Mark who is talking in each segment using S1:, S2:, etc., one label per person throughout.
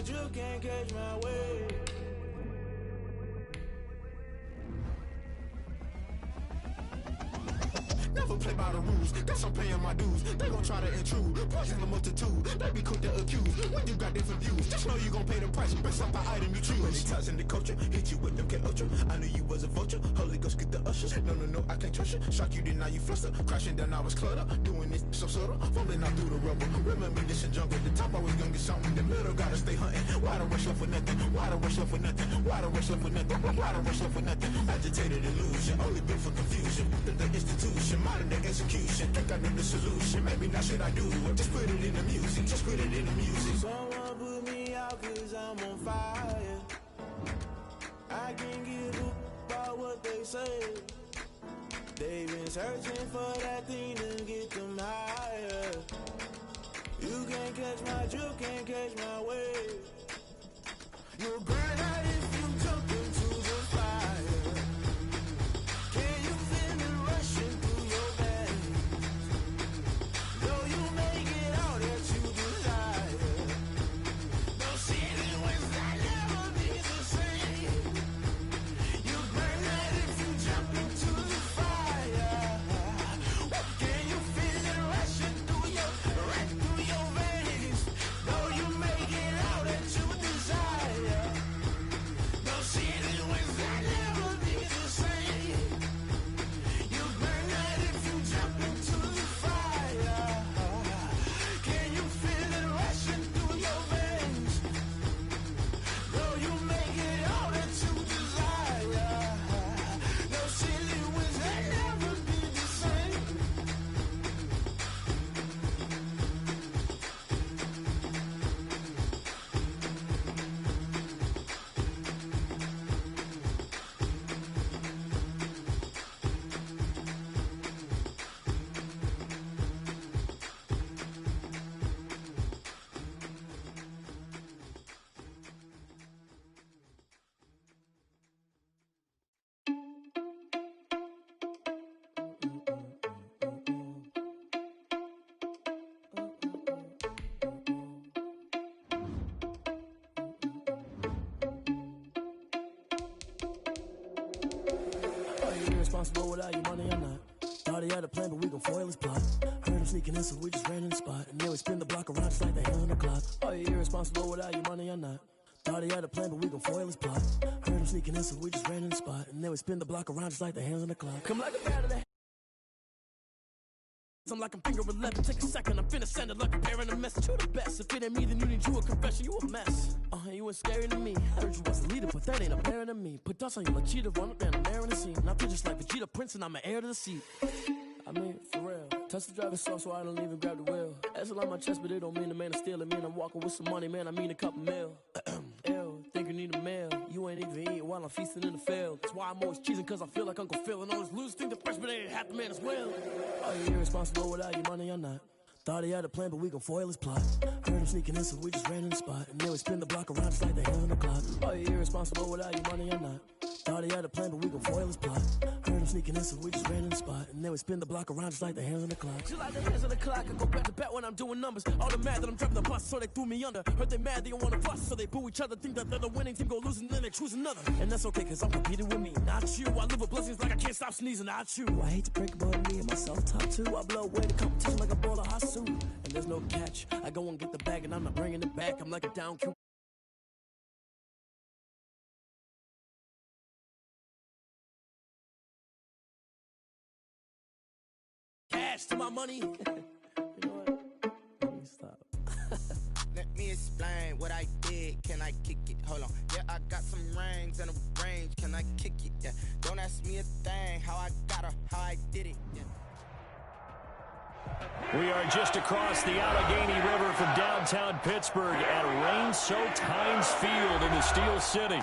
S1: drift, can't catch my wave. Never play by the rules, guess I'm paying my dues. They gon' try to intrude, poison the multitude. They be quick to accuse, when you got different views. Just know you gon' pay the price, based off the item you choose. Many times in the culture, hit you with them K-Ultra. I knew you was a vulture, Holy Ghost get the ushers. No, I can't trust you. Shock you, then now you fluster. Crashing down, I was cluttered. Doing this so subtle, fumbling out through the rubble. Remember this and jungle, the top always gonna get something. The middle gotta stay hunting. Why the rush up for nothing? Why the rush up for nothing? Why the rush up for nothing? Why the rush up for nothing? Agitated illusion, only built for confusion. The institution, modern day execution. Think I know the solution. Maybe not shit I do. Just put it in the music. Just put it in the music. Someone put me out 'cause I'm on fire. I can't give a about what they say. They've been searching for that thing to get them higher. You can't catch my drift, can't catch my wave. You'll burn out if you jump into the fire. Can you feel it rushing through your veins? Though you make it all that you desire. Those city winds that never be the same. You burn out if you jump into the fire. Can you feel it rushing through your veins? Though you make it all that you desire. Those city winds that never be the same. You burn out if you jump into the fire. Can you feel it rushing through your veins? Though you make it all that you desire. Those city winds that never be the same. Are you irresponsible without your money or not? Thought he had a plan, but we gon' foil his plot. Heard him sneaking in, so we just ran in the spot. And then we spin the block around just like the hand on the clock. Are you irresponsible without your money or not? Thought he had a plan, but we gon' foil his plot. Heard him sneaking in, so we just ran in the spot. And then we spin the block around just like the hands on the clock. Come like a bat of the I'm like I'm finger 11, take a second, I'm finna send it like I'm airing a message. You the best, if it ain't me, then you need you a confession, you a mess. You ain't scary to me, I heard you was a leader, but that ain't apparent to me. Put dust on you like cheetah, run up down the air in the scene. I feel just like Vegeta Prince and I'm an heir to the seat. I mean, for real, touch the driver's soft so I don't even grab the wheel. That's on my chest, but it don't mean the man is stealing. Man, I'm walking with some money, man, I mean a couple mil. Ew, think you need a meal. You ain't even eating while I'm feasting in the field. That's why I'm always cheesing, cause I feel like Uncle Phil. And all those losers think the freshman ain't half the man as well. Are you irresponsible without your money or not? Thought he had a plan, but we gon' foil his plot. Heard him sneaking in, so we just ran in the spot. And then we spin the block around just like the hands on the clock. Are you irresponsible without your money or not? Thought he had a plan, but we gon' foil his plot. Heard him sneaking in, so we just ran in the spot. And then we spin the block around just like the hands on the clock. Just like the hands on the clock, I go back to back when I'm doing numbers. All the mad that I'm driving the bus, so they threw me under. Heard they mad, they don't wanna fuss, so they boo each other. Think that they're the winning team, go losing, then they choose another. And that's okay, cause I'm competing with me, not you. I live with blessings like I can't stop sneezing, not you. I hate to break about me and myself top two. I blow away the competition like a ball of hot soup. And there's no catch, I go and get the bag and I'm not bringing it back. I'm like a down cue. Cash to my money. You know what? Let me stop.
S2: Let me explain what I did. Can I kick it? Hold on. Yeah, I got some rings and a range. Can I kick it? Yeah. Don't ask me a thing. How I got her, how I did it. Yeah.
S3: We are just across the Allegheny River from downtown Pittsburgh at rain-soaked Heinz Field in the Steel City.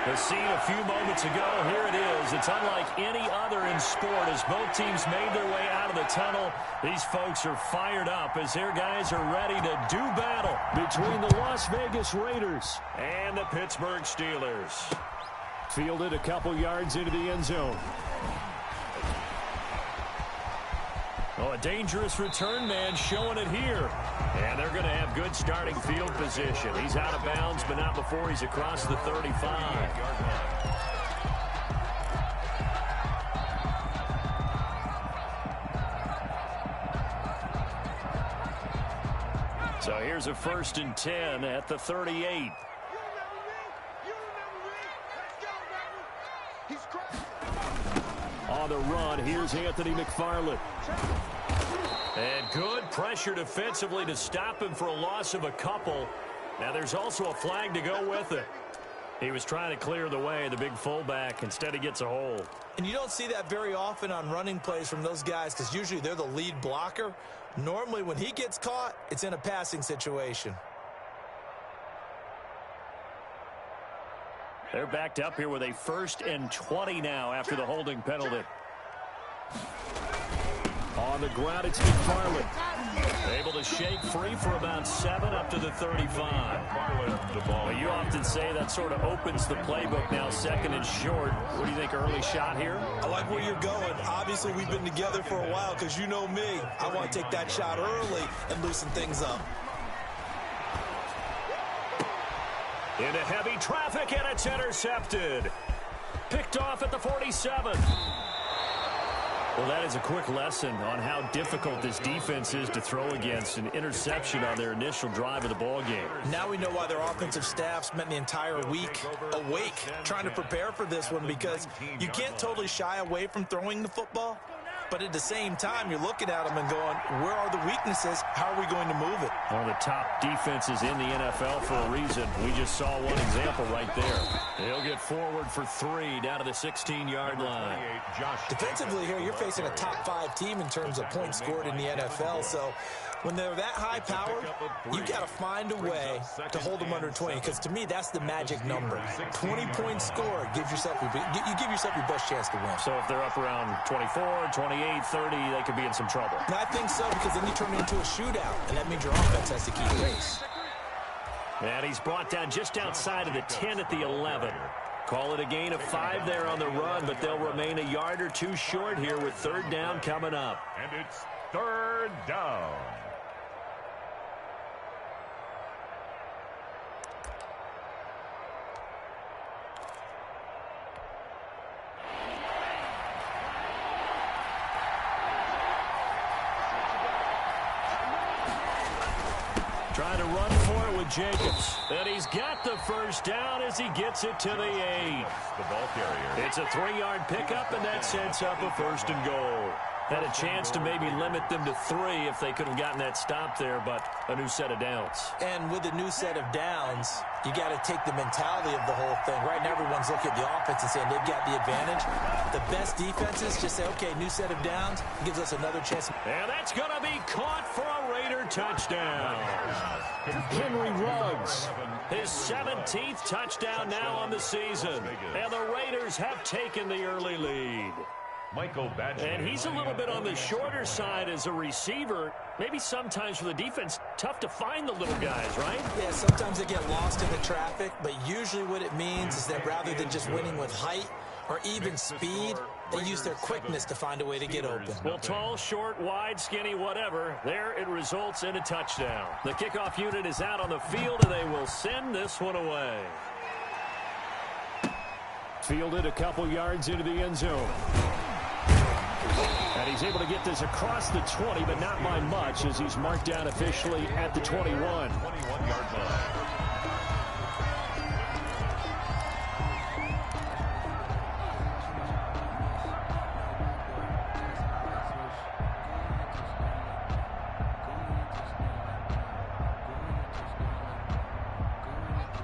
S3: The scene a few moments ago, here it is. It's unlike any other in sport as both teams made their way out of the tunnel. These folks are fired up as their guys are ready to do battle between the Las Vegas Raiders and the Pittsburgh Steelers. Fielded a couple yards into the end zone. Oh, a dangerous return man showing it here. And they're going to have good starting field position. He's out of bounds, but not before he's across the 35. So here's a 1st and 10 at the 38. On the run, here's Anthony McFarland. And good pressure defensively to stop him for a loss of a couple. Now there's also a flag to go with it. He was trying to clear the way, the big fullback. Instead, he gets a hold.
S4: And you don't see that very often on running plays from those guys because usually they're the lead blocker. Normally, when he gets caught, it's in a passing situation.
S3: They're backed up here with a 1st and 20 now after the holding penalty. On the ground, it's McFarland. Able to shake free for about 7 up to the 35. Well, you often say that sort of opens the playbook now, 2nd and short. What do you think, early shot here?
S4: I like where you're going. Obviously, we've been together for a while because you know me. I want to take that shot early and loosen things up.
S3: Into heavy traffic, and it's intercepted. Picked off at the 47. Well, that is a quick lesson on how difficult this defense is to throw against. An interception on their initial drive of the ball game.
S4: Now we know why their offensive staff spent the entire week awake trying to prepare for this one, because you can't totally shy away from throwing the football. But at the same time, you're looking at them and going, where are the weaknesses? How are we going to move it?
S3: One of the top defenses in the NFL for a reason. We just saw one example right there. He'll get forward for 3 down to the 16-yard line.
S4: Defensively here, you're facing a top 5 team in terms of points scored in the NFL. So when they're that high powered, you got to find a way to hold them under 20, because to me, that's the magic number. 20-point score gives yourself you give yourself your best chance to win.
S3: So if they're up around 24, 28, 30, they could be in some trouble.
S4: And I think so, because then you turn it into a shootout, and that means your offense has to keep pace.
S3: And he's brought down just outside of the 10 at the 11. Call it a gain of 5 there on the run, but they'll remain a yard or 2 short here with 3rd down coming up.
S5: And it's 3rd down.
S3: Trying to run for it with Jacobs. And he's got the 1st down as he gets it to the 8.
S5: The ball carrier.
S3: It's a 3-yard pickup, and that sets up a 1st and goal. Had a chance to maybe limit them to 3 if they could have gotten that stop there, but a new set of downs.
S4: And with a new set of downs, you got to take the mentality of the whole thing. Right now, everyone's looking at the offense and saying they've got the advantage. The best defenses just say, okay, new set of downs, gives us another chance.
S3: And that's going to be caught for a Raider touchdown. Henry Ruggs, his 17th touchdown now on the season. And the Raiders have taken the early lead. And he's a little bit on the shorter side as a receiver. Maybe sometimes for the defense, tough to find the little guys, right?
S4: Yeah, sometimes they get lost in the traffic, but usually what it means is that rather than just winning with height or even speed, they use their quickness to find a way to get open.
S3: Well, tall, short, wide, skinny, whatever, there it results in a touchdown. The kickoff unit is out on the field, and they will send this one away. Fielded a couple yards into the end zone. And he's able to get this across the 20, but not by much, as he's marked down officially at the 21.
S5: 21-yard line.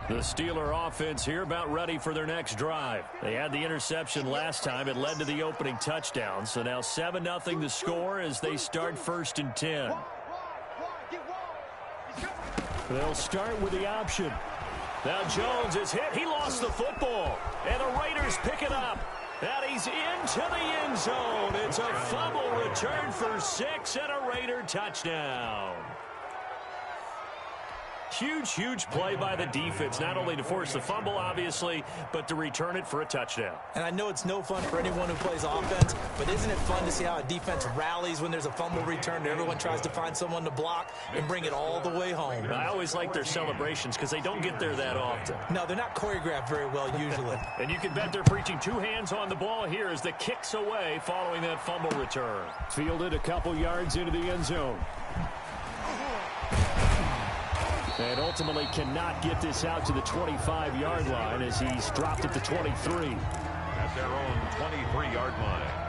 S3: The Steeler offense here about ready for their next drive. They had the interception last time. It led to the opening touchdown. So now 7-0 the score as they start 1st and 10. They'll start with the option. Now Jones is hit. He lost the football. And the Raiders pick it up. And he's into the end zone. It's a fumble return for 6 and a Raider touchdown. Huge play by the defense, not only to force the fumble, obviously, but to return it for a touchdown.
S4: And I know it's no fun for anyone who plays offense, but isn't it fun to see how a defense rallies when there's a fumble return and everyone tries to find someone to block and bring it all the way home?
S3: I always like their celebrations because they don't get there that often.
S4: No, they're not choreographed very well usually.
S3: And you can bet they're preaching two hands on the ball here as the kick's away following that fumble return. Fielded a couple yards into the end zone. And ultimately cannot get this out to the 25-yard line as he's dropped at the 23.
S5: At their own 23-yard line.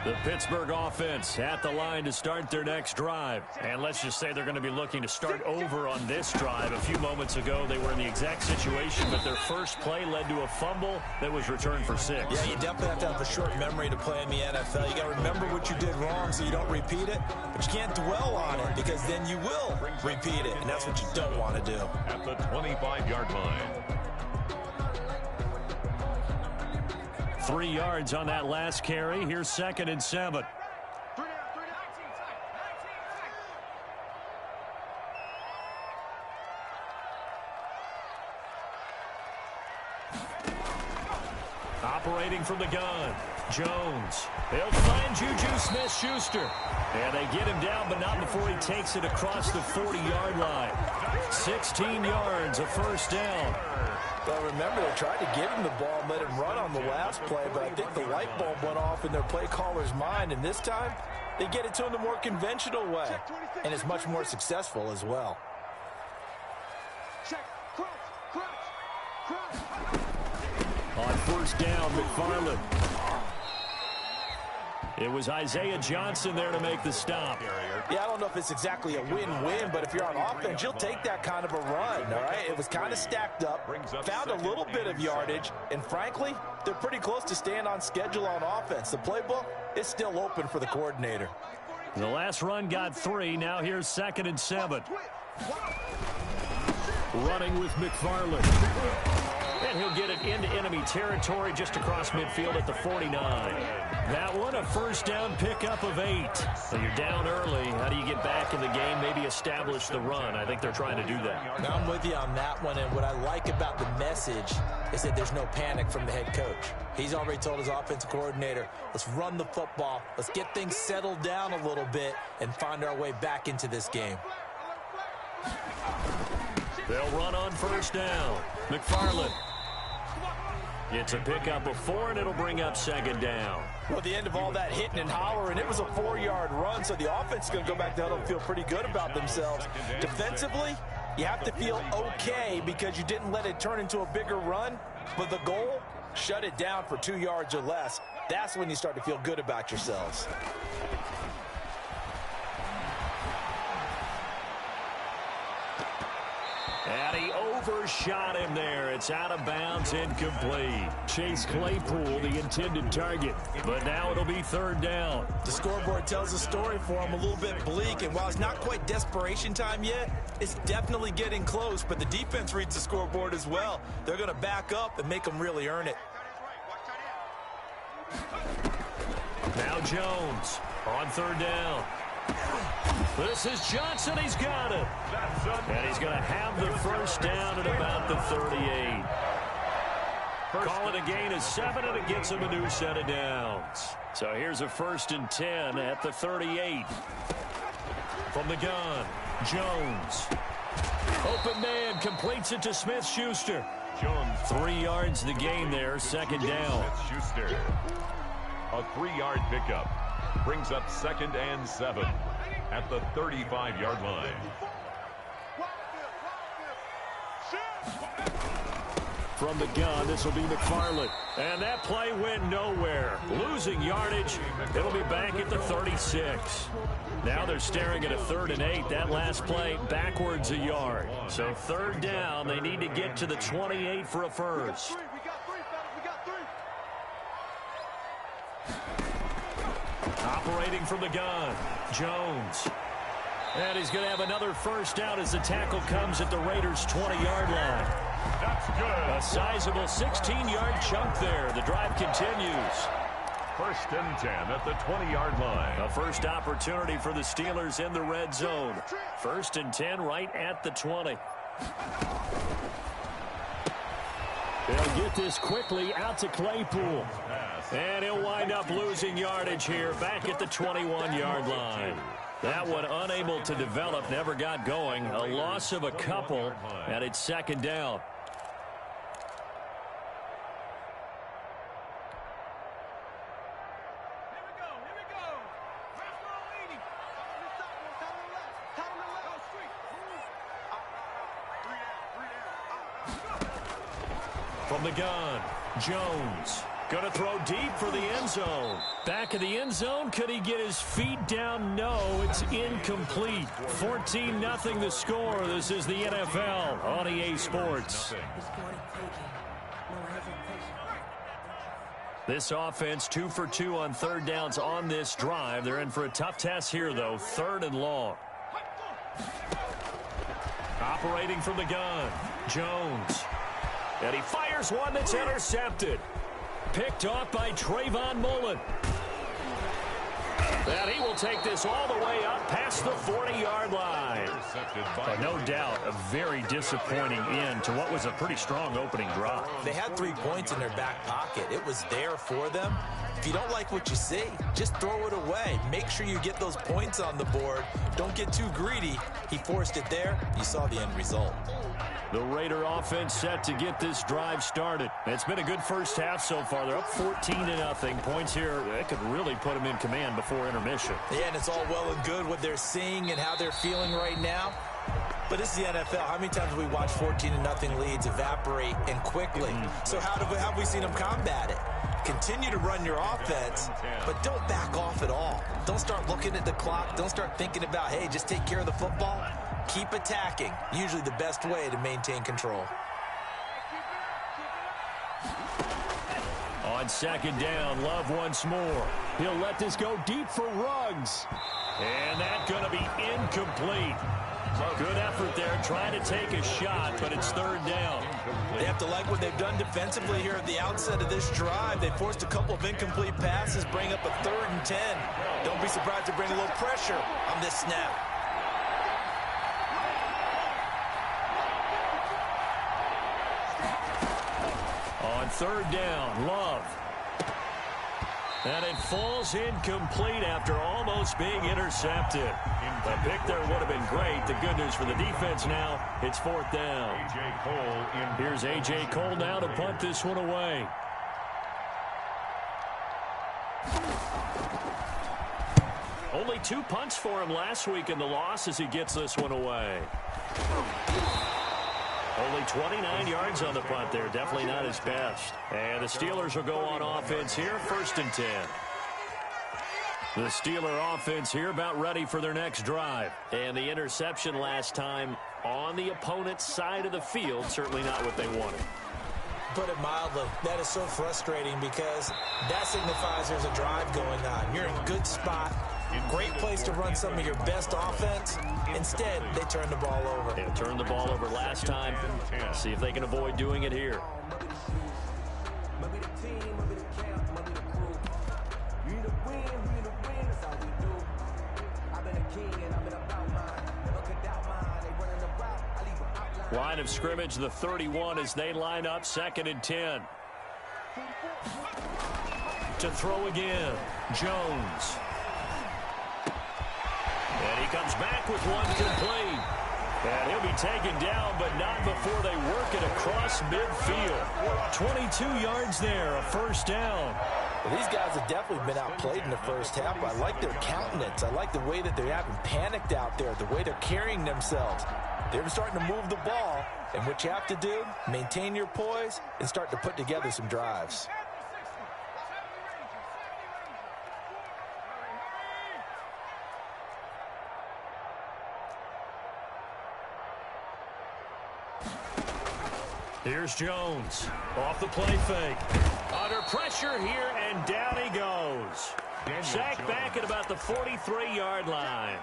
S3: The Pittsburgh offense at the line to start their next drive. And let's just say they're going to be looking to start over on this drive. A few moments ago, they were in the exact situation, but their first play led to a fumble that was returned for 6.
S4: Yeah, you definitely have to have a short memory to play in the NFL. You got to remember what you did wrong so you don't repeat it, but you can't dwell on it because then you will repeat it, and that's what you don't want to do.
S5: At the 25-yard line.
S3: 3 yards on that last carry. Here's 2nd and 7. Operating from the gun, Jones. They'll find Juju Smith-Schuster. And they get him down, but not before he takes it across the 40-yard line. 16 yards, a first down.
S4: Well, remember, they tried to give him the ball and let him run on the last play, but I think the light bulb went off in their play caller's mind, and this time they get it to him the more conventional way, and it's much more successful as well.
S3: On first down, McFarland. It was Isaiah Johnson there to make the stop.
S4: Yeah, I don't know if it's exactly a win-win, but if you're on offense, you'll take that kind of a run, all right? It was kind of stacked up, found a little bit of yardage, and frankly, they're pretty close to staying on schedule on offense. The playbook is still open for the coordinator.
S3: The last run got 3. Now here's 2nd and 7. Running with McFarland. And he'll get it into enemy territory just across midfield at the 49. That one, a first down pickup of 8. So you're down early. How do you get back in the game? Maybe establish the run. I think they're trying to do that.
S4: Now, I'm with you on that one, and what I like about the message is that there's no panic from the head coach. He's already told his offensive coordinator, let's run the football, let's get things settled down a little bit, and find our way back into this game.
S3: They'll run on first down. McFarland. It's a pickup of 4, and it'll bring up 2nd down.
S4: Well, at the end of all that hitting and hollering, it was a 4-yard run, so the offense is going to go back to huddle and feel pretty good about themselves. Defensively, you have to feel okay because you didn't let it turn into a bigger run, but the goal, shut it down for 2 yards or less. That's when you start to feel good about yourselves.
S3: And he overshot him there. It's out of bounds, incomplete. Chase Claypool, the intended target. But now it'll be 3rd down.
S4: The scoreboard tells a story for him, a little bit bleak. And while it's not quite desperation time yet, it's definitely getting close. But the defense reads the scoreboard as well. They're going to back up and make them really earn it.
S3: Now Jones on 3rd down. This is Johnson. He's got it. And he's going to have the first down at about the 38. Call it a gain of 7, and it gets him a new set of downs. So here's a 1st and 10 at the 38. From the gun, Jones. Open man, completes it to Smith-Schuster.
S5: Jones.
S3: 3 yards the gain there, 2nd down.
S5: Smith-Schuster. A 3-yard pickup. Brings up 2nd and 7 at the 35-yard line.
S3: From the gun, this will be McFarland. And that play went nowhere. Losing yardage. It'll be back at the 36. Now they're staring at a 3rd and 8. That last play backwards a yard. So 3rd down, they need to get to the 28 for a first. Operating from the gun, Jones. And he's going to have another first down as the tackle comes at the Raiders' 20-yard line.
S5: That's good.
S3: A sizable 16-yard chunk there. The drive continues.
S5: 1st and 10 at the 20-yard line.
S3: A first opportunity for the Steelers in the red zone. 1st and 10 right at the 20. They'll get this quickly out to Claypool. And he'll wind up losing yardage here back at the 21-yard line. That one unable to develop, never got going. A loss of a couple, and it's 2nd down. From the gun, Jones. Going to throw deep for the end zone. Back of the end zone. Could he get his feet down? No, it's incomplete. 14-0 the score. This is the NFL on EA Sports. This offense 2 for 2 on 3rd downs on this drive. They're in for a tough test here, though. 3rd and long. Operating from the gun, Jones. And he fires one that's intercepted. Picked off by Trayvon Mullen. And he will take this all the way up past the 40-yard line. No doubt a very disappointing end to what was a pretty strong opening drive.
S4: They had 3 points in their back pocket. It was there for them. If you don't like what you see, just throw it away. Make sure you get those points on the board. Don't get too greedy. He forced it there. You saw the end result.
S3: The Raider offense set to get this drive started. It's been a good first half so far. They're up 14-0. Points here, that could really put them in command before intermission.
S4: Yeah, and it's all well and good what they're seeing and how they're feeling right now. But this is the NFL. How many times have we watched 14-0 leads evaporate and quickly? So how have we seen them combat it? Continue to run your offense, but don't back off at all. Don't start looking at the clock. Don't start thinking about, hey, just take care of the football. Keep attacking. Usually the best way to maintain control.
S3: On 2nd down, Love once more. He'll let this go deep for Ruggs. And that's going to be incomplete. Good effort there, trying to take a shot, but it's 3rd down.
S4: They have to like what they've done defensively here at the outset of this drive. They forced a couple of incomplete passes, bring up a 3rd and 10. Don't be surprised to bring a little pressure on this snap.
S3: On 3rd down, Love. And it falls incomplete after almost being intercepted. The pick there would have been great. The good news for the defense now, it's 4th down. Here's A.J. Cole now to punt this one away. Only 2 punts for him last week in the loss as he gets this one away. Only 29 yards on the punt there. Definitely not his best. And the Steelers will go on offense here. 1st and 10. The Steeler offense here about ready for their next drive. And the interception last time on the opponent's side of the field. Certainly not what they wanted.
S4: Put it mildly, that is so frustrating because that signifies there's a drive going on. You're in a good spot. Great place to run some of your best offense. Instead, they turn the ball over.
S3: They turned the ball over last time. See if they can avoid doing it here. Line of scrimmage, the 31 as they line up 2nd and 10. To throw again, Jones. And he comes back with one complete. And he'll be taken down, but not before they work it across midfield. 22 yards there, a 1st down.
S4: Well, these guys have definitely been outplayed in the first half. I like their countenance. I like the way that they haven't panicked out there, the way they're carrying themselves. They're starting to move the ball, and what you have to do, maintain your poise and start to put together some drives.
S3: Here's Jones off the play fake. Under pressure here, and down he goes. Sacked back at about the 43-yard line.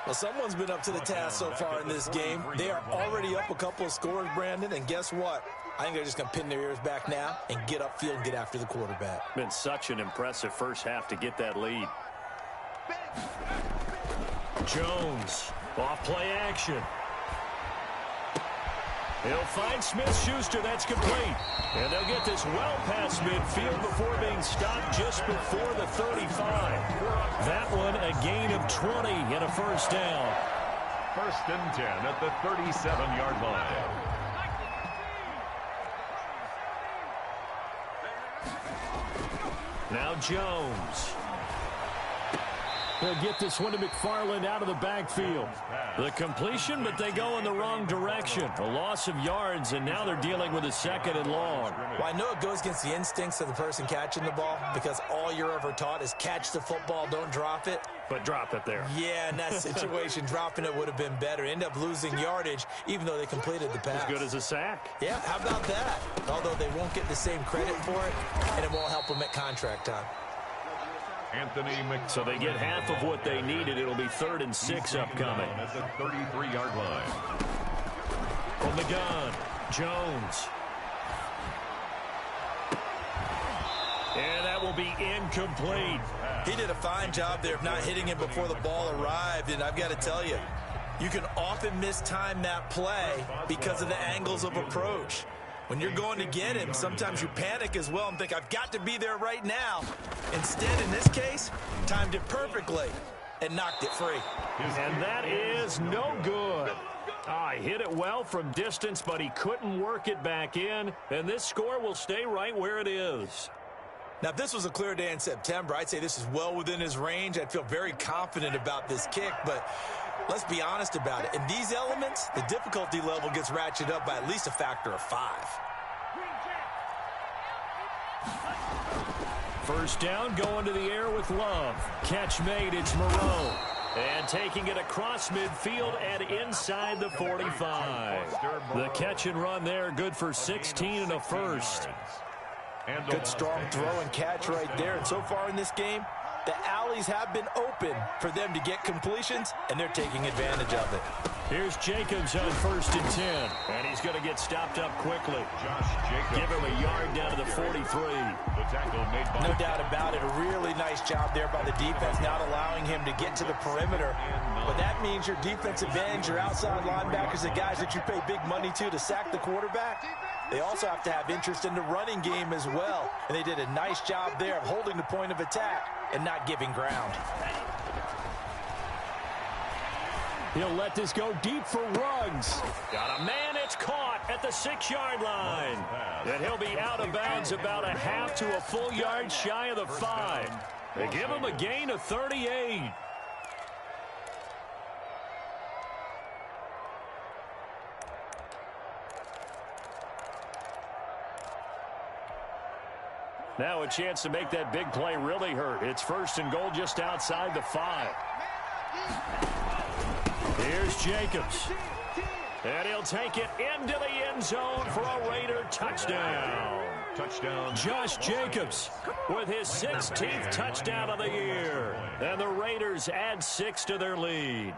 S4: Well, someone's been up to the task so far in this game. They are already up a couple of scores, Brandon, and guess what? I think they're just going to pin their ears back now and get upfield and get after the quarterback.
S3: Been such an impressive first half to get that lead. Jones, off play action. He'll find Smith-Schuster. That's complete. And they'll get this well past midfield before being stopped just before the 35. That one a gain of 20 and a first down.
S5: 1st and 10 at the 37-yard line.
S3: Now Jones. They'll get this one to McFarland out of the backfield. The completion, but they go in the wrong direction. A loss of yards, and now they're dealing with a 2nd and long.
S4: Well, I know it goes against the instincts of the person catching the ball because all you're ever taught is catch the football, don't drop it.
S3: But drop it there.
S4: Yeah, in that situation, dropping it would have been better. End up losing yardage, even though they completed the pass.
S3: As good as a sack.
S4: Yeah, how about that? Although they won't get the same credit for it, and it won't help them at contract time.
S3: So they get half of what they needed. It'll be 3rd and 6 upcoming.
S5: At the 33-yard line.
S3: From the gun, Jones. And that will be incomplete.
S4: He did a fine job there of not hitting him before the ball arrived, and I've got to tell you, you can often mistime that play because of the angles of approach. When you're going to get him, sometimes you panic as well and think, I've got to be there right now. Instead, in this case, timed it perfectly and knocked it free.
S3: And that is no good. He hit it well from distance, but he couldn't work it back in, and this score will stay right where it is.
S4: Now, if this was a clear day in September, I'd say this is well within his range. I'd feel very confident about this kick, but let's be honest about it. In these elements, the difficulty level gets ratcheted up by at least a factor of 5.
S3: First down, going to the air with Love. Catch made, it's Moreau. And taking it across midfield and inside the 45. The catch and run there, good for 16 and a first.
S4: Good strong throw and catch right there. And so far in this game, the alleys have been open for them to get completions, and they're taking advantage of it.
S3: Here's Jacobs on 1st and 10. And he's going to get stopped up quickly. Give him a yard down to the 43.
S5: The tackle made by
S4: no doubt about it. A really nice job there by the defense, not allowing him to get to the perimeter. But that means your defensive ends, your outside linebackers, the guys that you pay big money to sack the quarterback, they also have to have interest in the running game as well. And they did a nice job there of holding the point of attack and not giving ground.
S3: He'll let this go deep for Ruggs. Got a man, it's caught at the 6-yard line. And he'll be out of bounds about a half to a full yard shy of the 5. They give him a gain of 38. Now a chance to make that big play really hurt. It's 1st and goal just outside the 5. Here's Jacobs. And he'll take it into the end zone for a Raider touchdown. Josh Jacobs with his 16th touchdown of the year. And the Raiders add 6 to their lead.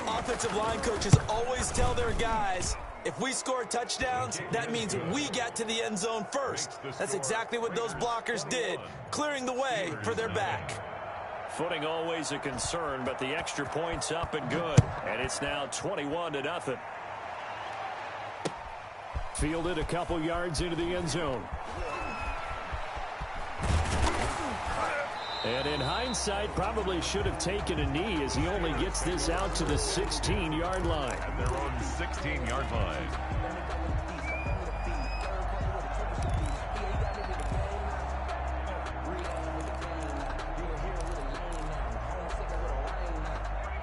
S4: Offensive line coaches always tell their guys, if we score touchdowns, that means we get to the end zone first. That's exactly what those blockers did, clearing the way for their back.
S3: Footing always a concern, but the extra point's up and good. And it's now 21-0. Fielded a couple yards into the end zone. And in hindsight, probably should have taken a knee as he only gets this out to the 16-yard line.
S5: At their own 16-yard line.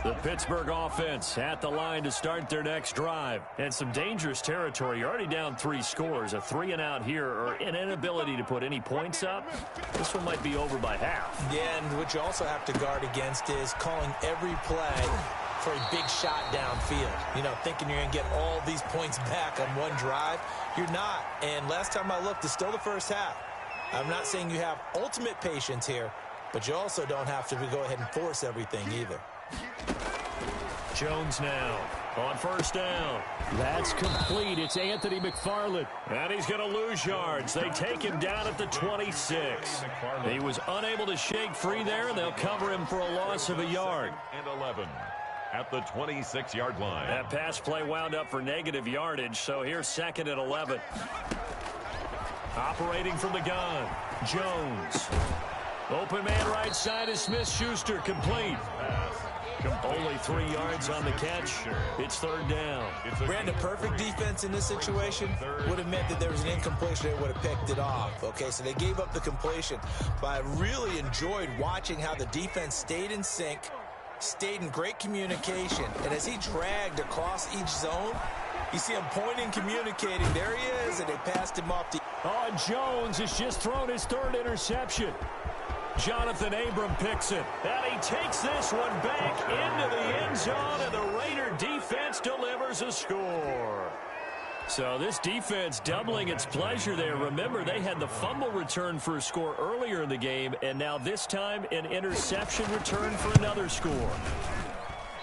S3: The Pittsburgh offense at the line to start their next drive. And some dangerous territory. You're already down 3 scores. A 3-and-out here or an inability to put any points up. This one might be over by half.
S4: Yeah, and what you also have to guard against is calling every play for a big shot downfield. You know, thinking you're going to get all these points back on one drive. You're not. And last time I looked, it's still the first half. I'm not saying you have ultimate patience here, but you also don't have to go ahead and force everything either.
S3: Jones now on first down. That's complete. It's Anthony McFarland. And he's going to lose yards. They take him down at the 26. He was unable to shake free there, and they'll cover him for a loss of a yard.
S5: And 11 at the 26-yard line.
S3: That pass play wound up for negative yardage, so here's 2nd and 11. Operating from the gun, Jones. Open man right side is Smith-Schuster, complete. Only 3 yards on the catch. It's 3rd down.
S4: Brandon, perfect defense in this situation would have meant that there was an incompletion. They would have picked it off. Okay, so they gave up the completion. But I really enjoyed watching how the defense stayed in sync, stayed in great communication. And as he dragged across each zone, you see him pointing, communicating. There he is, and they passed him off.
S3: Oh, Jones has just thrown his 3rd interception. Jonathan Abram picks it, and he takes this one back into the end zone, and the Raider defense delivers a score. So this defense doubling its pleasure there. Remember, they had the fumble return for a score earlier in the game, and now this time an interception return for another score.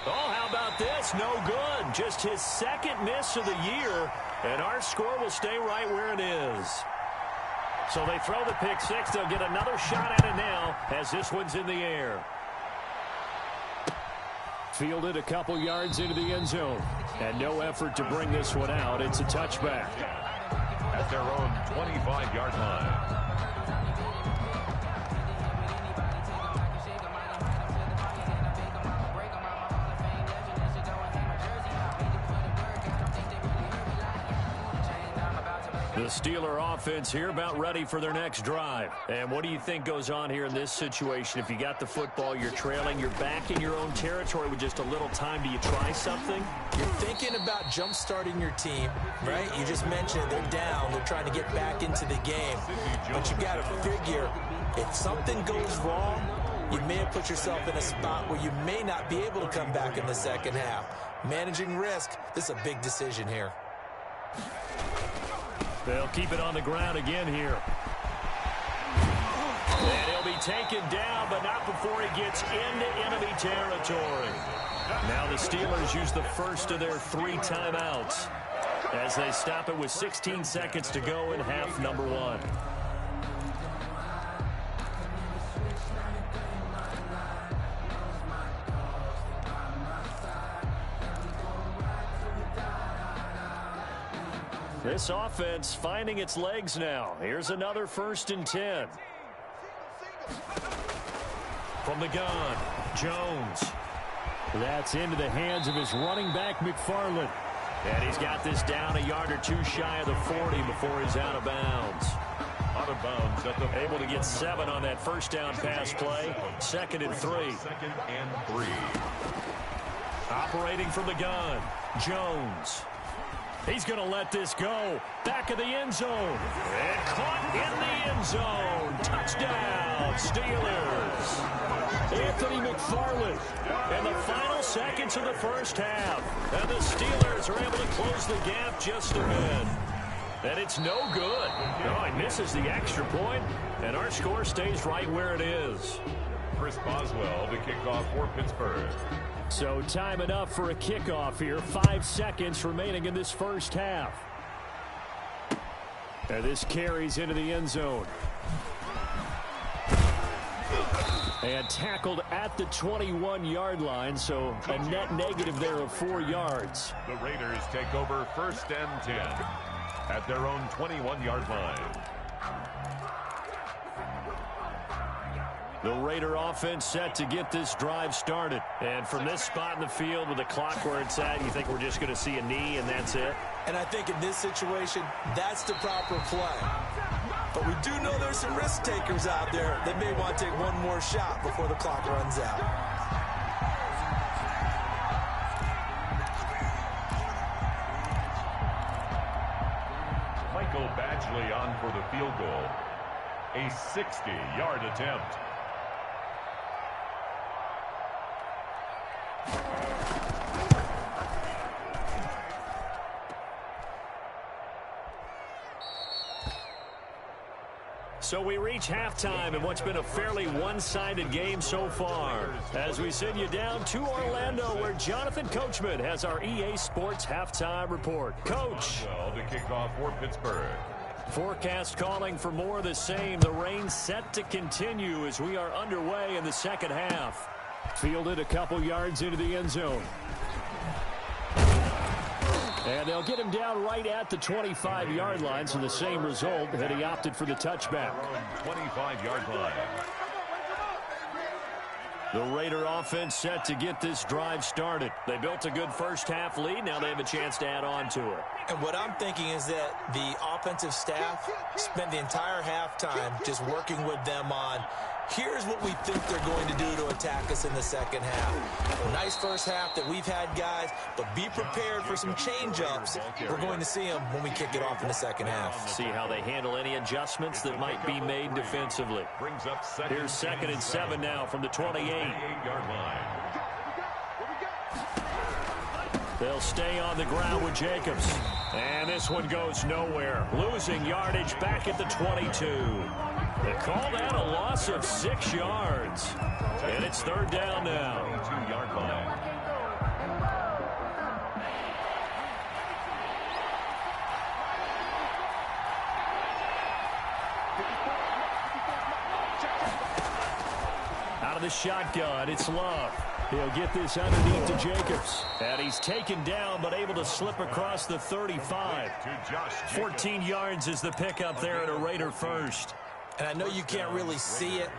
S3: Oh, how about this? No good. Just his 2nd miss of the year, and our score will stay right where it is. So they throw the pick six. They'll get another shot at it now as this one's in the air. Fielded a couple yards into the end zone. And no effort to bring this one out. It's a touchback.
S5: At their own 25-yard line.
S3: The Steeler offense here about ready for their next drive. And what do you think goes on here in this situation? If you got the football, you're trailing, you're back in your own territory with just a little time. Do you try something?
S4: You're thinking about jump-starting your team, right? You just mentioned they're down. They're trying to get back into the game. But you got to figure if something goes wrong, you may have put yourself in a spot where you may not be able to come back in the second half. Managing risk, this is a big decision here.
S3: They'll keep it on the ground again here. And he'll be taken down, but not before he gets into enemy territory. Now the Steelers use the first of their 3 timeouts as they stop it with 16 seconds to go in half number 1. This offense finding its legs now. Here's another 1st and 10. From the gun, Jones. That's into the hands of his running back, McFarland. And he's got this down a yard or 2 shy of the 40 before he's out of bounds.
S5: Out of bounds.
S3: Able to get 7 on that 1st down pass play. 2nd and 3.
S5: 2nd and 3.
S3: Operating from the gun, Jones. He's going to let this go. Back of the end zone. And caught in the end zone. Touchdown, Steelers. Anthony McFarland in the final seconds of the 1st half. And the Steelers are able to close the gap just a bit. And it's no good. Oh, he misses the extra point, and our score stays right where it is.
S5: Chris Boswell to kick off for Pittsburgh.
S3: So time enough for a kickoff here. 5 seconds remaining in this 1st half. And this carries into the end zone. And tackled at the 21-yard line, so a net negative there of 4 yards.
S5: The Raiders take over 1st and 10 at their own 21-yard line.
S3: The Raider offense set to get this drive started. And from this spot in the field with the clock where it's at, you think we're just going to see a knee and that's it?
S4: And I think in this situation, that's the proper play. But we do know there's some risk takers out there that may want to take one more shot before the clock runs out.
S5: Michael Badgley on for the field goal. A 60-yard attempt.
S3: So we reach halftime in what's been a fairly one-sided game so far. As we send you down to Orlando, where Jonathan Coachman has our EA Sports halftime report. Coach.
S5: Well, to kick off for Pittsburgh.
S3: Forecast calling for more of the same. The rain set to continue as we are underway in the second half. Fielded a couple yards into the end zone. And they'll get him down right at the 25-yard line, so the same result, and he opted for the touchback.
S5: 25-yard line.
S3: The Raider offense set to get this drive started. They built a good first-half lead. Now they have a chance to add on to it.
S4: And what I'm thinking is that the offensive staff spent the entire halftime just working with them on, here's what we think they're going to do to attack us in the second half. A nice first half that we've had, guys, but be prepared for some change-ups. We're going to see them when we kick it off in the second half.
S3: See how they handle any adjustments that might be made defensively.
S5: Brings up
S3: Here's 2nd and 7 now from the 28-yard
S5: line.
S3: They'll stay on the ground with Jacobs. And this one goes nowhere. Losing yardage back at the 22. They call that a loss of 6 yards. And it's 3rd down now.
S5: 22-yard line.
S3: Out of the shotgun, it's Love. He'll get this underneath to Jacobs. And he's taken down, but able to slip across the 35. 14 yards is the pickup there at a Raider first.
S4: And I know you can't really see it,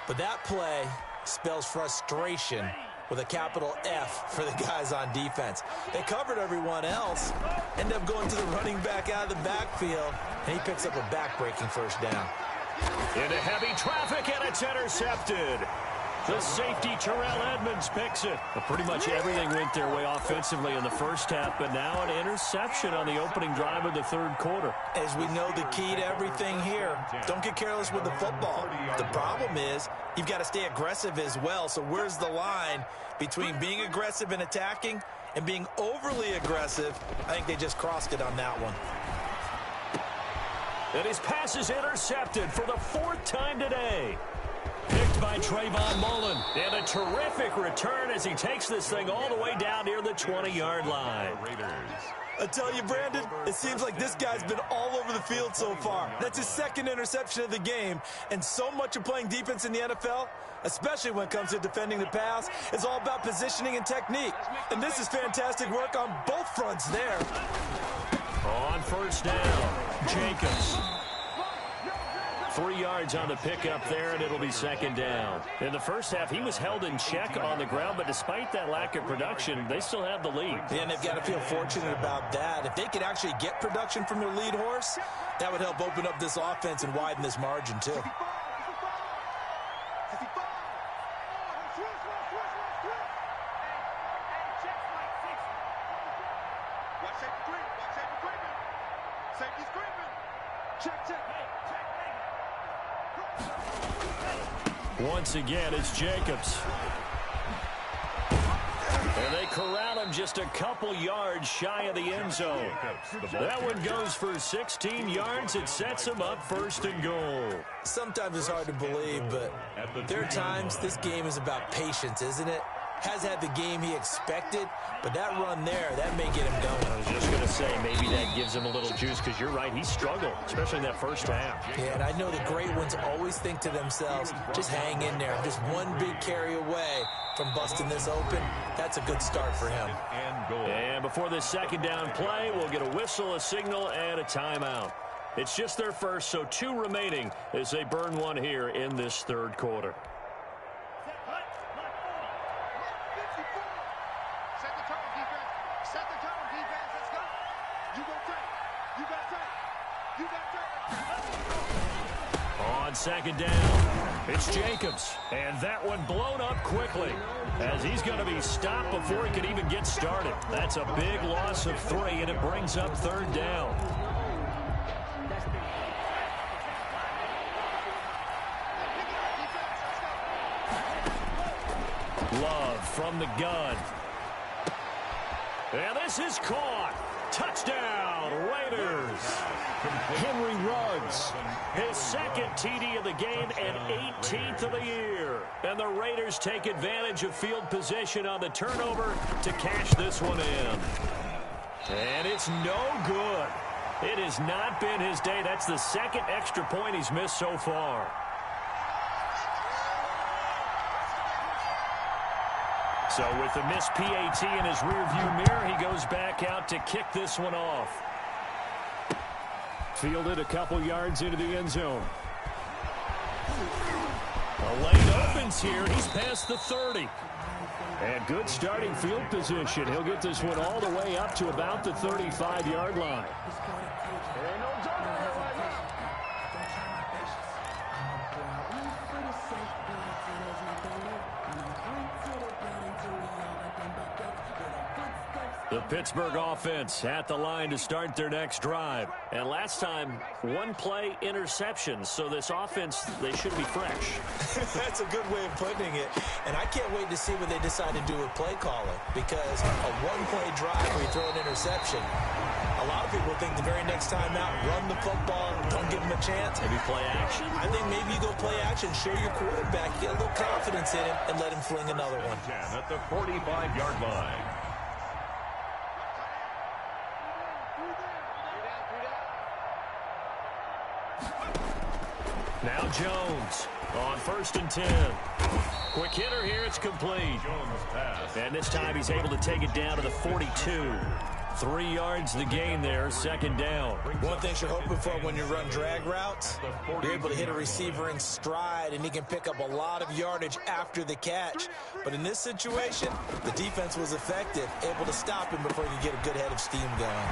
S4: but that play spells frustration with a capital F for the guys on defense. They covered everyone else, end up going to the running back out of the backfield, and he picks up a back-breaking first down.
S3: Into heavy traffic, and it's intercepted. The safety, Terrell Edmonds, picks it. But pretty much everything went their way offensively in the first half, but now an interception on the opening drive of the 3rd quarter.
S4: As we know, the key to everything here, don't get careless with the football. The problem is you've got to stay aggressive as well. So where's the line between being aggressive and attacking and being overly aggressive? I think they just crossed it on that one.
S3: And his pass is intercepted for the 4th time today. Picked by Trayvon Mullen. And a terrific return as he takes this thing all the way down near the 20-yard line.
S4: I tell you, Brandon, it seems like this guy's been all over the field so far. That's his 2nd interception of the game. And so much of playing defense in the NFL, especially when it comes to defending the pass, is all about positioning and technique. And this is fantastic work on both fronts there.
S3: On first down, Jacobs. 3 yards on the pickup there, and it'll be 2nd down. In the first half, he was held in check on the ground, but despite that lack of production, they still have the lead.
S4: Yeah, and they've got to feel fortunate about that. If they could actually get production from their lead horse, that would help open up this offense and widen this margin, too.
S3: Once again, it's Jacobs. And they corral him just a couple yards shy of the end zone. That one goes for 16 yards. It sets him up 1st and goal.
S4: Sometimes it's hard to believe, but there are times this game is about patience, isn't it? Has had the game he expected, but that run there, that may get him going.
S3: I was just going to say, maybe that gives him a little juice, because you're right, he struggled, especially in that first half.
S4: Yeah, and I know the great ones always think to themselves, just hang in there. I'm just one big carry away from busting this open. That's a good start for him.
S3: And before this 2nd down play, we'll get a whistle, a signal, and a timeout. It's just their first, so 2 remaining as they burn one here in this 3rd quarter. On 2nd down, it's Jacobs. And that one blown up quickly as he's going to be stopped before he can even get started. That's a big loss of 3, and it brings up 3rd down. Love from the gun. And this is caught. Touchdown, Raiders. Henry Ruggs, his second TD of the game and 18th of the year. And the Raiders take advantage of field position on the turnover to cash this one in. And it's no good. It has not been his day. That's the second extra point he's missed so far. So with the missed PAT in his rearview mirror, he goes back out to kick this one off. Fielded a couple yards into the end zone. The lane opens here. He's past the 30. And good starting field position. He'll get this one all the way up to about the 35-yard line. The Pittsburgh offense at the line to start their next drive. And last time, one-play interception. So this offense, they should be fresh.
S4: That's a good way of putting it. And I can't wait to see what they decide to do with play calling. Because a one-play drive where you throw an interception, a lot of people think the very next time out, run the football, don't give him a chance.
S3: Maybe play action.
S4: I think maybe you go play action, show your quarterback, get a little confidence in him, and let him fling another one.
S5: At the 45-yard line.
S3: Now Jones on 1st and 10. Quick hitter here, it's complete. And this time he's able to take it down to the 42. 3 yards the gain there, second down.
S4: One thing you're hoping for when you run drag routes, you're able to hit a receiver in stride, and he can pick up a lot of yardage after the catch. But in this situation, the defense was effective, able to stop him before he could get a good head of steam going.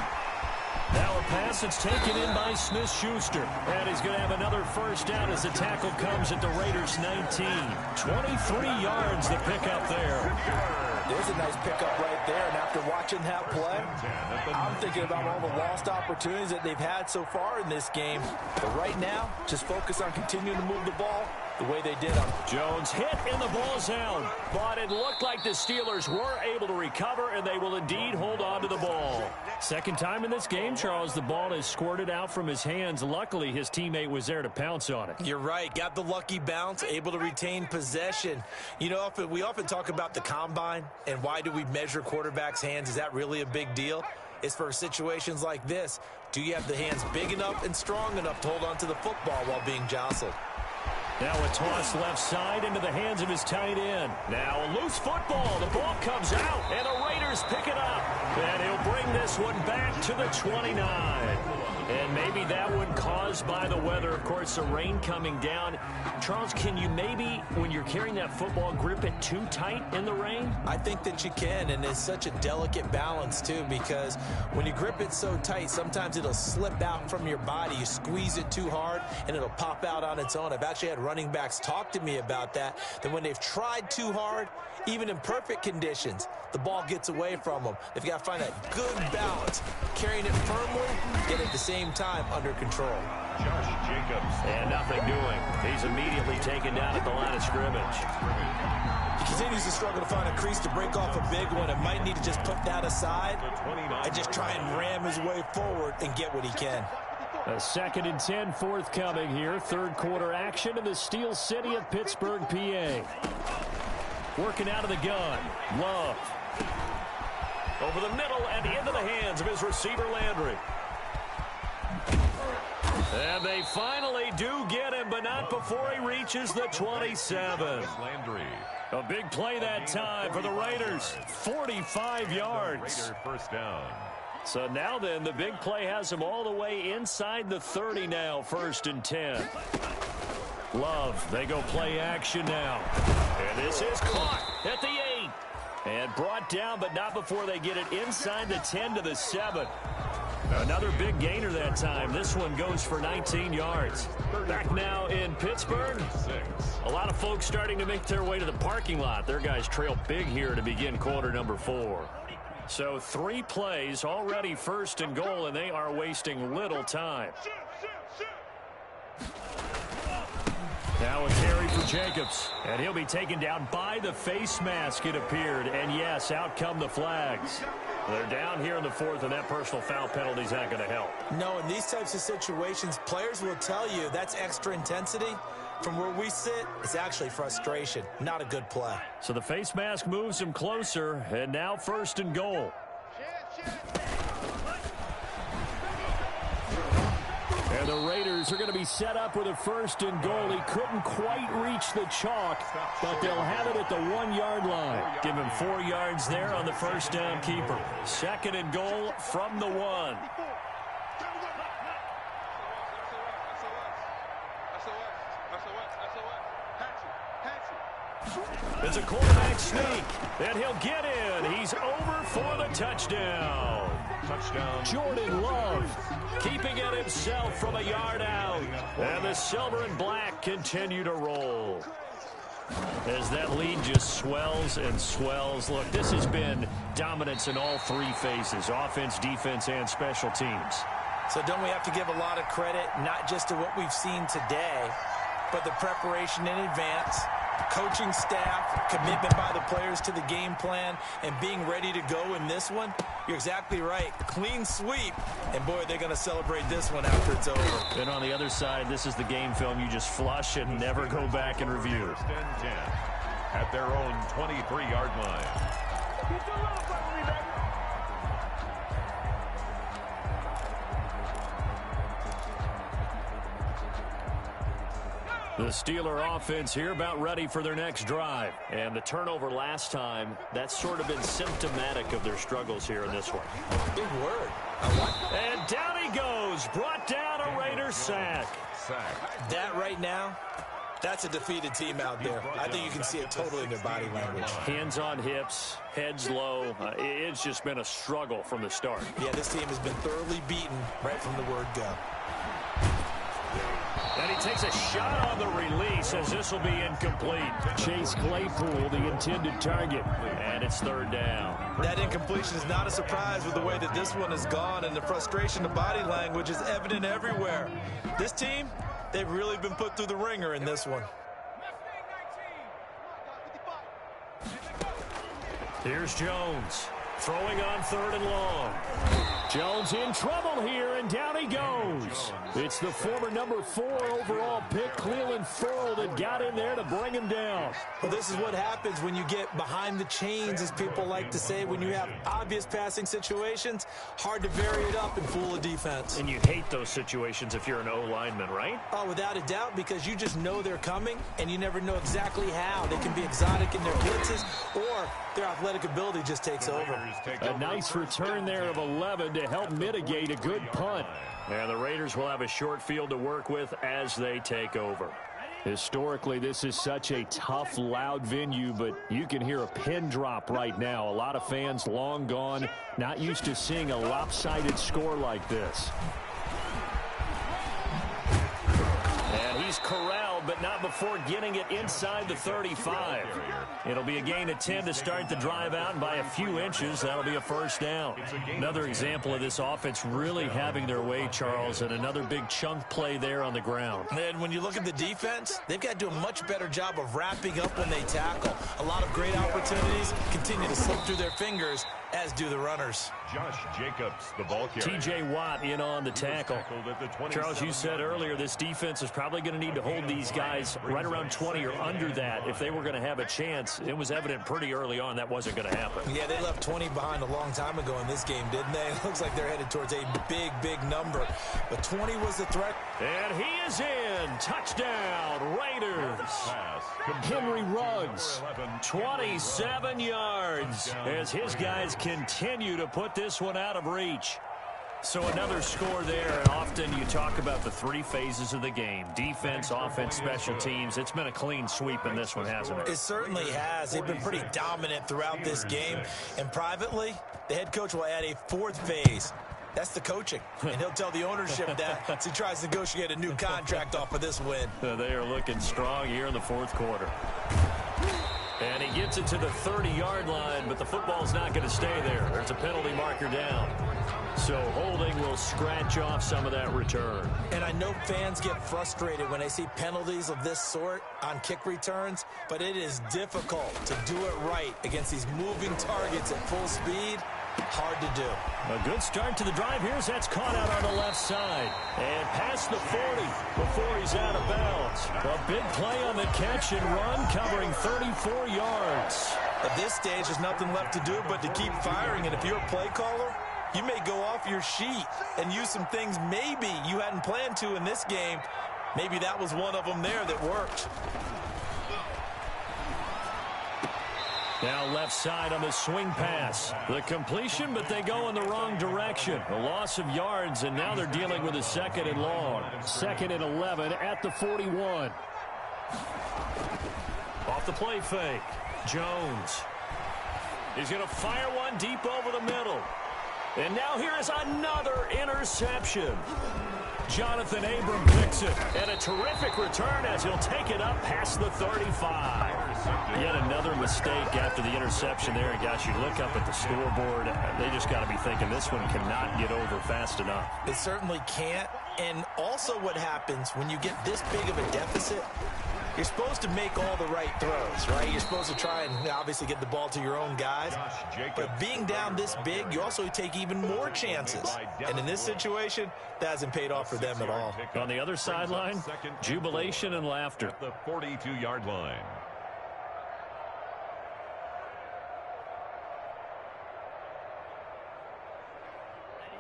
S3: Now a pass that's taken in by Smith-Schuster. And he's going to have another first down as the tackle comes at the Raiders' 19. 23 yards the pickup there.
S4: There's a nice pickup right there. And after watching that play, I'm thinking about all the lost opportunities that they've had so far in this game. But right now, just focus on continuing to move the ball the way they did on
S3: Jones hit and the ball's out. But it looked like the Steelers were able to recover, and they will indeed hold on to the ball. Second time in this game, Charles, the ball is squirted out from his hands. Luckily, his teammate was there to pounce on it.
S4: You're right. Got the lucky bounce, able to retain possession. You know, we often talk about the combine and why do we measure quarterbacks' hands. Is that really a big deal? It's for situations like this. Do you have the hands big enough and strong enough to hold on to the football while being jostled?
S3: Now a toss left side into the hands of his tight end. Now a loose football. The ball comes out, and the Raiders pick it up. And he'll bring this one back to the 29. And maybe that one caused by the weather. Of course, the rain coming down. Charles, can you maybe, when you're carrying that football, grip it too tight in the rain?
S4: I think that you can, and it's such a delicate balance, too, because when you grip it so tight, sometimes it'll slip out from your body. You squeeze it too hard, and it'll pop out on its own. I've actually had running backs talk to me about that when they've tried too hard, even in perfect conditions, the ball gets away from them. They've got to find that good balance, carrying it firmly, yet at the same time under control.
S5: Josh Jacobs.
S3: And nothing doing. He's immediately taken down at the line of scrimmage.
S4: He continues to struggle to find a crease to break off a big one and might need to just put that aside and just try and ram his way forward and get what he can.
S3: A 2nd and 10 forthcoming here. Third quarter action in the Steel City of Pittsburgh, PA. Working out of the gun. Love. Over the middle and into the hands of his receiver, Landry. And they finally do get him, but not before he reaches the 27.
S5: Landry.
S3: A big play that time for the Raiders. 45 yards.
S5: First down.
S3: So now then, the big play has him all the way inside the 30 now, 1st and 10. Love, they go play action now. And this is caught at the 8. And brought down, but not before they get it inside the 10 to the 7. Another big gainer that time. This one goes for 19 yards. Back now in Pittsburgh. A lot of folks starting to make their way to the parking lot. Their guys trail big here to begin quarter number 4. So 3 plays, already 1st and goal, and they are wasting little time. Now a carry for Jacobs, and he'll be taken down by the face mask, it appeared. And yes, out come the flags. They're down here in the fourth, and that personal foul penalty is not going to help.
S4: No, in these types of situations, players will tell you that's extra intensity. From where we sit, it's actually frustration, not a good play.
S3: So the face mask moves him closer, and now 1st and goal. And the Raiders are going to be set up with a 1st and goal. He couldn't quite reach the chalk, but they'll have it at the 1-yard line. Give him 4 yards there on the first down keeper. 2nd and goal from the 1. It's a quarterback sneak, and he'll get in. He's over for the touchdown. Jordan Love keeping it himself from a yard out. And the silver and black continue to roll. As that lead just swells and swells. Look, this has been dominance in all 3 phases, offense, defense, and special teams.
S4: So don't we have to give a lot of credit, not just to what we've seen today, but the preparation in advance, coaching staff, commitment by the players to the game plan, and being ready to go in this one? You're exactly right. Clean sweep. And, boy, they're going to celebrate this one after it's over.
S3: And on the other side, this is the game film you just flush and never go back and review.
S5: 1st and 10 at their own 23-yard line.
S3: The Steeler offense here about ready for their next drive. And the turnover last time, that's sort of been symptomatic of their struggles here in this one.
S4: Big word.
S3: And down he goes. Brought down a Raiders sack.
S4: That right now, that's a defeated team out there. I think you can see it totally in their body language.
S3: Hands on hips, heads low. It's just been a struggle from the start.
S4: Yeah, this team has been thoroughly beaten right from the word go.
S3: And he takes a shot on the release as this will be incomplete. Chase Claypool, the intended target. And it's 3rd down.
S4: That incompletion is not a surprise with the way that this one has gone, and the frustration of body language is evident everywhere. This team, they've really been put through the ringer in this one.
S3: Here's Jones. Throwing on 3rd and long. Jones in trouble here, and down he goes. It's the former number 4 overall pick, Cleveland Ferrell, that got in there to bring him down.
S4: Well, this is what happens when you get behind the chains, as people like to say. When you have obvious passing situations, hard to vary it up and fool a defense.
S3: And you hate those situations if you're an O-lineman, right?
S4: Oh, without a doubt, because you just know they're coming, and you never know exactly how. They can be exotic in their blitzes, or their athletic ability just takes over.
S3: A nice return there of 11 to help mitigate a good punt. And the Raiders will have a short field to work with as they take over. Historically, this is such a tough, loud venue, but you can hear a pin drop right now. A lot of fans long gone, not used to seeing a lopsided score like this. And he's corralled, but not before getting it inside the 35. It'll be a gain of 10 to start the drive out, and by a few inches, that'll be a 1st down. Another example of this offense really having their way, Charles, and another big chunk play there on the ground.
S4: And when you look at the defense, they've got to do a much better job of wrapping up when they tackle. A lot of great opportunities continue to slip through their fingers, as do the runners.
S5: Josh Jacobs, the ball carrier.
S3: T.J. Watt in on the tackle. Charles, you said earlier this defense is probably going to need to hold these guys right around 20 or under that if they were going to have a chance. It was evident pretty early on that wasn't going to happen.
S4: Yeah, they left 20 behind a long time ago in this game, didn't they? It looks like they're headed towards a big, big number. But 20 was the threat.
S3: And he is in. Touchdown, Raiders. Henry Ruggs, 27 yards as his guys continue to put this one out of reach. So another score there, and often you talk about the 3 phases of the game. Defense, offense, special teams. It's been a clean sweep in this one, hasn't it?
S4: It certainly has. They've been pretty dominant throughout this game. And privately, the head coach will add a 4th phase. That's the coaching. And he'll tell the ownership that as he tries to negotiate a new contract off of this win.
S3: They are looking strong here in the 4th quarter. And he gets it to the 30-yard line, but the football's not going to stay there. There's a penalty marker down. So holding will scratch off some of that return.
S4: And I know fans get frustrated when they see penalties of this sort on kick returns, but it is difficult to do it right against these moving targets at full speed. Hard to do.
S3: A good start to the drive here as that's caught out on the left side. And past the 40 before he's out of bounds. A big play on the catch and run, covering 34 yards.
S4: At this stage, there's nothing left to do but to keep firing. And if you're a play caller, you may go off your sheet and use some things maybe you hadn't planned to in this game. Maybe that was one of them there that worked.
S3: Now left side on the swing pass. The completion, but they go in the wrong direction. A loss of yards, and now they're dealing with a 2nd and long. 2nd and 11 at the 41. Off the play fake. Jones. He's going to fire one deep over the middle. And now here is another interception. Jonathan Abram picks it. And a terrific return as he'll take it up past the 35. Yet another mistake after the interception there. And gosh, you look up at the scoreboard, they just got to be thinking this one cannot get over fast enough.
S4: It certainly can't. And also what happens when you get this big of a deficit, you're supposed to make all the right throws, right? You're supposed to try and obviously get the ball to your own guys. But being down this big, you also take even more chances. And in this situation, that hasn't paid off for them at all.
S3: On the other sideline, jubilation and laughter.
S5: At the 42-yard line.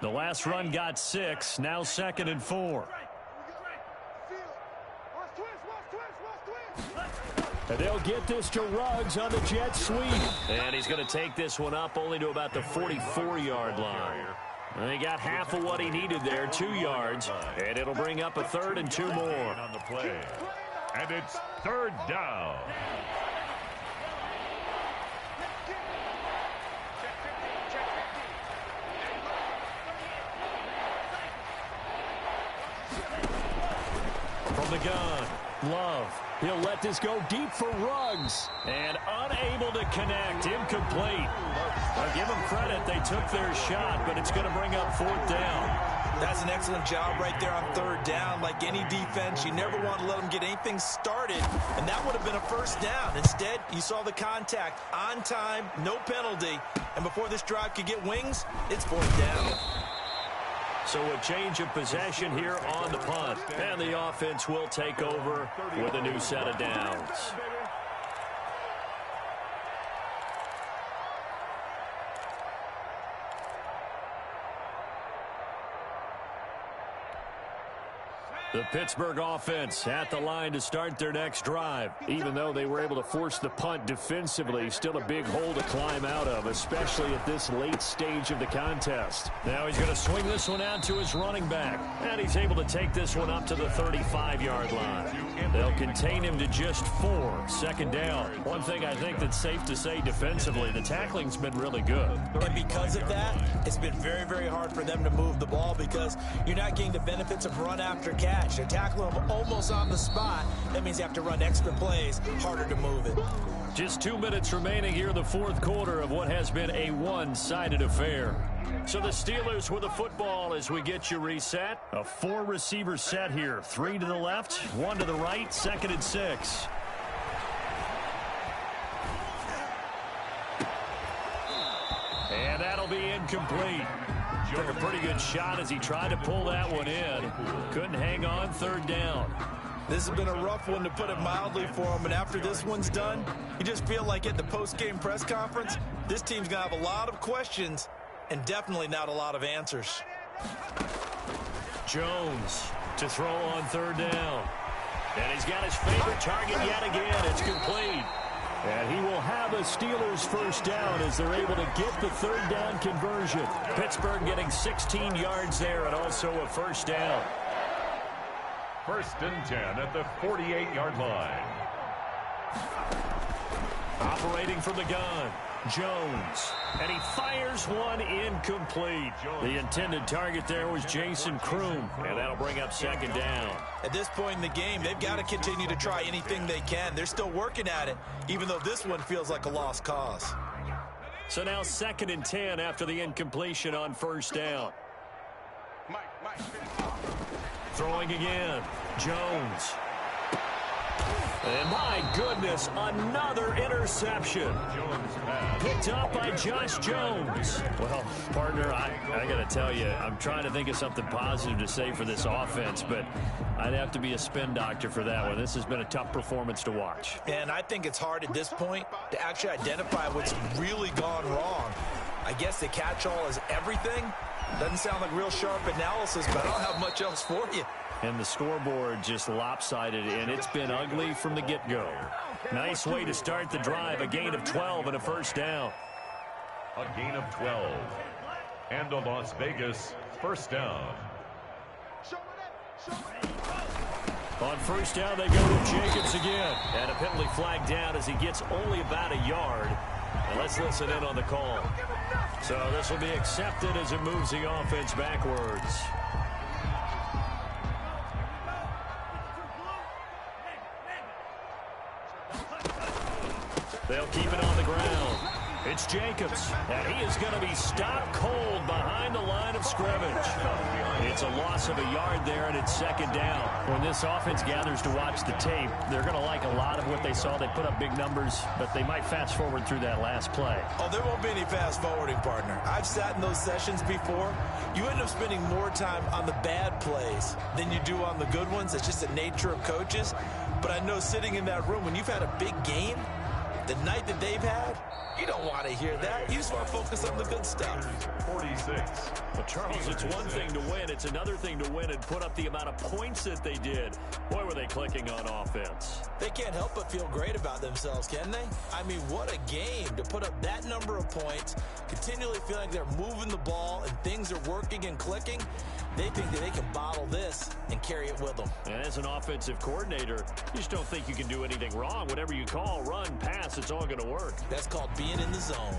S3: The last run got 6, now 2nd and 4. And they'll get this to Ruggs on the jet sweep. And he's going to take this one up only to about the 44-yard line. And he got half of what he needed there, 2 yards. And it'll bring up a 3rd and 2 more.
S5: On the play. And it's 3rd down.
S3: From the gun, Love. He'll let this go deep for Ruggs. And unable to connect. Incomplete. I'll give them credit. They took their shot, but it's going to bring up 4th down.
S4: That's an excellent job right there on 3rd down. Like any defense, you never want to let them get anything started, and that would have been a 1st down. Instead, you saw the contact on time, no penalty, and before this drive could get wings, it's 4th down.
S3: So a change of possession here on the punt. And the offense will take over with a new set of downs. The Pittsburgh offense at the line to start their next drive. Even though they were able to force the punt defensively, still a big hole to climb out of, especially at this late stage of the contest. Now he's going to swing this one out to his running back. And he's able to take this one up to the 35-yard line. They'll contain him to just 4. 2nd down. One thing I think that's safe to say defensively, the tackling's been really good.
S4: And because of that, it's been very, very hard for them to move the ball because you're not getting the benefits of run after catch. They're tackling him almost on the spot. That means you have to run extra plays, harder to move it.
S3: Just 2 minutes remaining here in the 4th quarter of what has been a one-sided affair. So the Steelers with the football as we get you reset. A 4-receiver set here. 3 to the left, 1 to the right, 2nd and 6. And that'll be incomplete. Took a pretty good shot as he tried to pull that one in. Couldn't hang on. 3rd down.
S4: This has been a rough one, to put it mildly, for him. And after this one's done, you just feel like at the post-game press conference, this team's going to have a lot of questions and definitely not a lot of answers.
S3: Jones to throw on 3rd down. And he's got his favorite target yet again. It's complete. And he will have a Steelers 1st down as they're able to get the 3rd down conversion. Pittsburgh getting 16 yards there and also a 1st down.
S5: 1st and 10 at the 48-yard line.
S3: Operating from the gun, Jones. And he fires one incomplete. The intended target there was Jason Kroom. And that'll bring up 2nd down.
S4: At this point in the game, they've got to continue to try anything they can. They're still working at it, even though this one feels like a lost cause.
S3: So now 2nd and 10 after the incompletion on 1st down. Throwing again, Jones. And my goodness, another interception. Picked up by Josh Jones. Well, partner, I got to tell you, I'm trying to think of something positive to say for this offense, but I'd have to be a spin doctor for that one. This has been a tough performance to watch.
S4: And I think it's hard at this point to actually identify what's really gone wrong. I guess the catch-all is everything. Doesn't sound like real sharp analysis, but I don't have much else for you.
S3: And the scoreboard just lopsided, and it's been ugly from the get-go. Nice way to start the drive, a gain of 12 and a first down.
S5: A gain of 12. And a Las Vegas first down.
S3: On first down, they go to Jacobs again. And a penalty flag down as he gets only about a yard. And let's listen in on the call. So this will be accepted as it moves the offense backwards. They'll keep it on the ground. It's Jacobs, and he is going to be stopped cold behind the line of scrimmage. It's a loss of a yard there, and it's second down. When this offense gathers to watch the tape, they're going to like a lot of what they saw. They put up big numbers, but they might fast forward through that last play.
S4: Oh, there won't be any fast forwarding, partner. I've sat in those sessions before. You end up spending more time on the bad plays than you do on the good ones. It's just the nature of coaches. But I know sitting in that room, when you've had a big game, the night that they've had, you don't want to hear that. You just want to focus on the good stuff.
S5: 46.
S3: Well, Charles, it's one thing to win. It's another thing to win and put up the amount of points that they did. Boy, were they clicking on offense.
S4: They can't help but feel great about themselves, can they? I mean, what a game to put up that number of points, continually feel like they're moving the ball and things are working and clicking. They think that they can bottle this and carry it with them.
S3: And as an offensive coordinator, you just don't think you can do anything wrong. Whatever you call, run, pass, it's all going to work.
S4: That's called being in the zone.